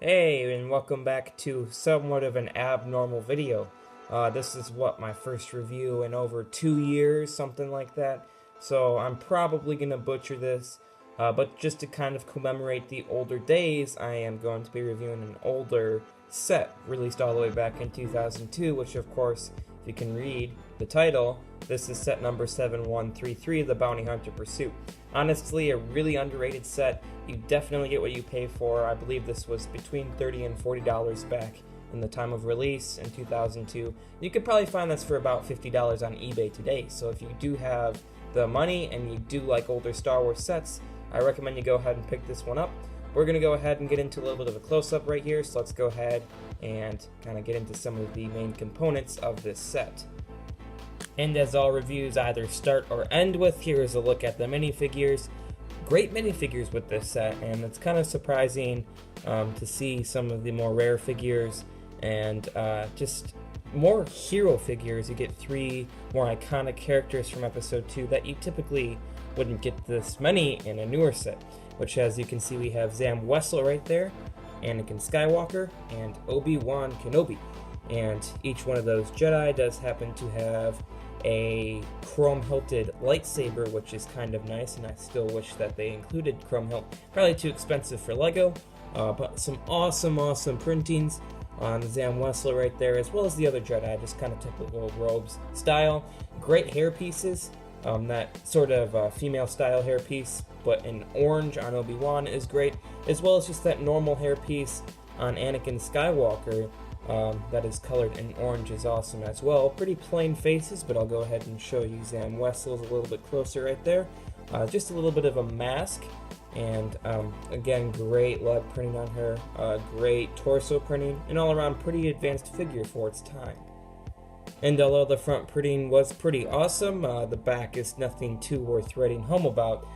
Hey, and welcome back to somewhat of an abnormal video. This is my first review in over 2 years, something like that. So I'm probably gonna butcher this, but just to kind of commemorate the older days, I am going to be reviewing an older set released all the way back in 2002, which of course, if you can read the title, this is set number 7133, The Bounty Hunter Pursuit. Honestly, a really underrated set. You definitely get what you pay for. I believe this was between $30 and $40 back in the time of release in 2002. You could probably find this for about $50 on eBay today. So if you do have the money and you do like older Star Wars sets, I recommend you go ahead and pick this one up. We're going to go ahead and get into a little bit of a close-up right here. So let's go ahead and kind of get into some of the main components of this set. And as all reviews either start or end with, here is a look at the minifigures. Great minifigures with this set, and it's kind of surprising to see some of the more rare figures and just more hero figures. You get 3 more iconic characters from episode 2 that you typically wouldn't get this many in a newer set, which, as you can see, we have Zam Wesell right there, Anakin Skywalker, and Obi-Wan Kenobi. And each one of those Jedi does happen to have a chrome-hilted lightsaber, which is kind of nice, and I still wish that they included chrome hilt. Probably too expensive for Lego, but some awesome printings on Zam Wesell right there, as well as the other Jedi, just kind of typical robes style. Great hair pieces, that sort of female style hair piece, but in orange on Obi-Wan is great, as well as just that normal hair piece on Anakin Skywalker. That is colored in orange is awesome as well. Pretty plain faces, but I'll go ahead and show you Zam Wesell's a little bit closer right there. Just a little bit of a mask, and again, great leg printing on her, great torso printing, and all around pretty advanced figure for its time. And although the front printing was pretty awesome, the back is nothing too worth writing home about,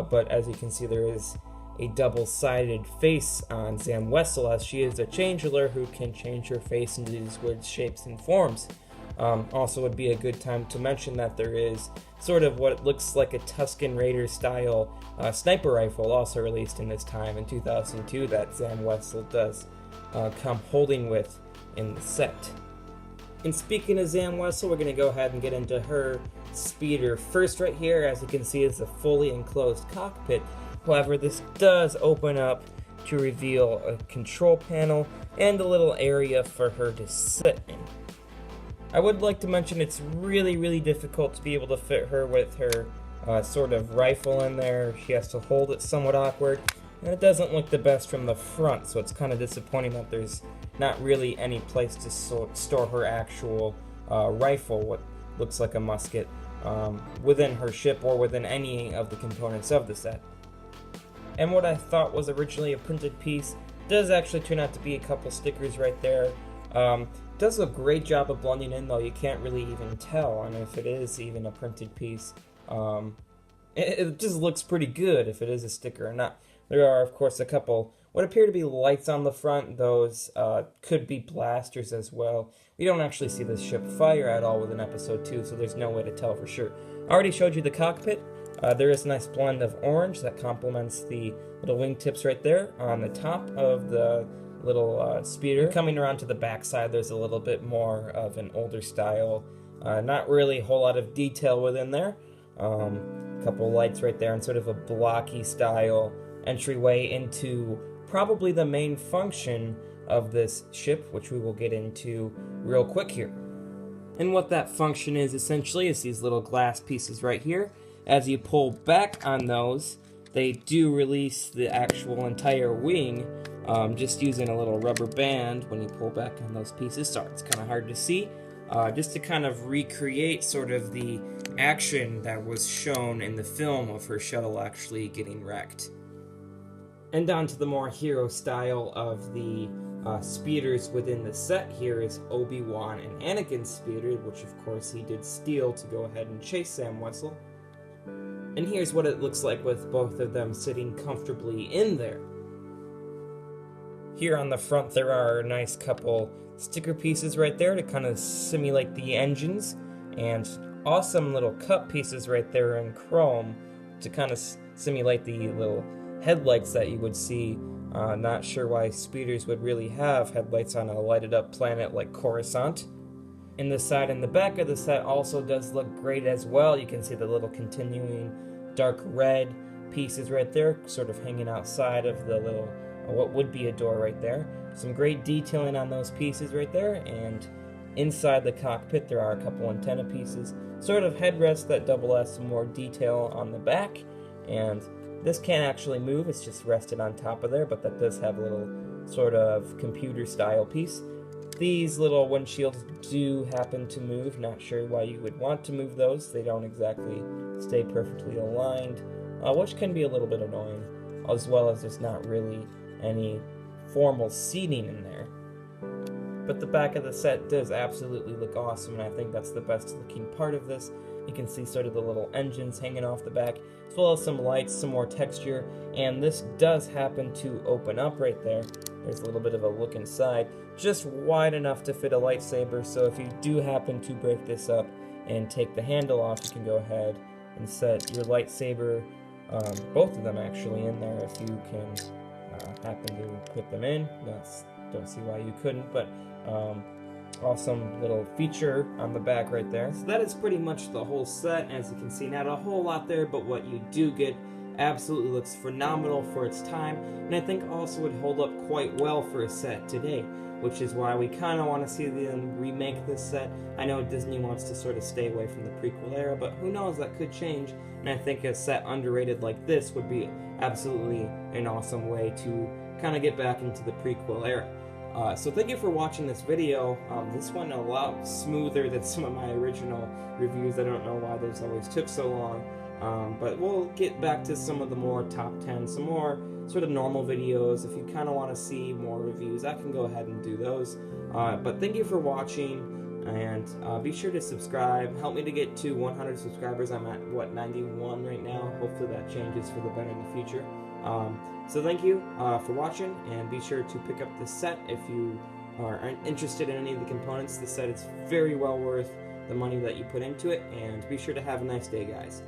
but as you can see, there is a double-sided face on Zam Wesell, as she is a changeler who can change her face into these weird shapes and forms. Also would be a good time to mention that there is sort of what looks like a Tusken Raider style sniper rifle also released in this time in 2002 that Zam Wesell does come holding with in the set. And speaking of Zam Wesell, we're going to go ahead and get into her speeder first right here. As you can see, it's a fully enclosed cockpit. However, this does open up to reveal a control panel and a little area for her to sit in. I would like to mention it's really difficult to be able to fit her with her sort of rifle in there. She has to hold it somewhat awkward, and it doesn't look the best from the front, so it's kind of disappointing that there's not really any place to store her actual rifle, what looks like a musket, within her ship or within any of the components of the set. And what I thought was originally a printed piece does actually turn out to be a couple stickers right there. Does a great job of blending in, though. You can't really even tell on if it is even a printed piece. It just looks pretty good if it is a sticker or not. There are, of course, a couple what appear to be lights on the front. Those could be blasters as well. We don't actually see this ship fire at all within episode 2, so there's no way to tell for sure. I already showed you the cockpit. There is a nice blend of orange that complements the little wingtips right there on the top of the little speeder. Coming around to the back side, there's a little bit more of an older style. Not really a whole lot of detail within there. A couple lights right there and sort of a blocky style entryway into probably the main function of this ship, which we will get into real quick here. And what that function is essentially is these little glass pieces right here. As you pull back on those, they do release the actual entire wing, just using a little rubber band when you pull back on those pieces. Sorry, it's kind of hard to see. Just to kind of recreate sort of the action that was shown in the film of her shuttle actually getting wrecked. And on to the more hero style of the speeders within the set. Here is Obi-Wan and Anakin's speeder, which of course he did steal to go ahead and chase Zam Wesell. And here's what it looks like with both of them sitting comfortably in there. Here on the front there are a nice couple sticker pieces right there to kind of simulate the engines, and awesome little cup pieces right there in chrome to kind of simulate the little headlights that you would see Not sure why speeders would really have headlights on a lighted up planet like Coruscant. And the side and the back of the set also does look great as well. You can see the little continuing dark red pieces right there, sort of hanging outside of the little, what would be a door right there. Some great detailing on those pieces right there, and inside the cockpit there are a couple antenna pieces, sort of headrests that double as some more detail on the back, and this can't actually move, it's just rested on top of there, but that does have a little sort of computer style piece. These little windshields do happen to move, not sure why you would want to move those, they don't exactly stay perfectly aligned, which can be a little bit annoying, as well as there's not really any formal seating in there. But the back of the set does absolutely look awesome, and I think that's the best looking part of this. You can see sort of the little engines hanging off the back, as well as some lights, some more texture, and this does happen to open up right there. There's a little bit of a look inside, just wide enough to fit a lightsaber, so if you do happen to break this up and take the handle off, you can go ahead and set your lightsaber, both of them actually, in there if you can happen to put them in. Don't see why you couldn't, but awesome little feature on the back right there. So that is pretty much the whole set. As you can see, not a whole lot there, but what you do get absolutely looks phenomenal for its time, and I think also would hold up quite well for a set today, which is why we kind of want to see them remake this set. I know Disney wants to sort of stay away from the prequel era, but who knows, that could change, and I think a set underrated like this would be absolutely an awesome way to kind of get back into the prequel era. So thank you for watching this video. This went a lot smoother than some of my original reviews. I don't know why those always took so long. But we'll get back to some of the more top 10, some more sort of normal videos. If you kind of want to see more reviews, I can go ahead and do those. But thank you for watching, and be sure to subscribe. Help me to get to 100 subscribers. I'm at, what, 91 right now. Hopefully that changes for the better in the future. So thank you for watching, and be sure to pick up this set if you are interested in any of the components. The set is very well worth the money that you put into it, and be sure to have a nice day, guys.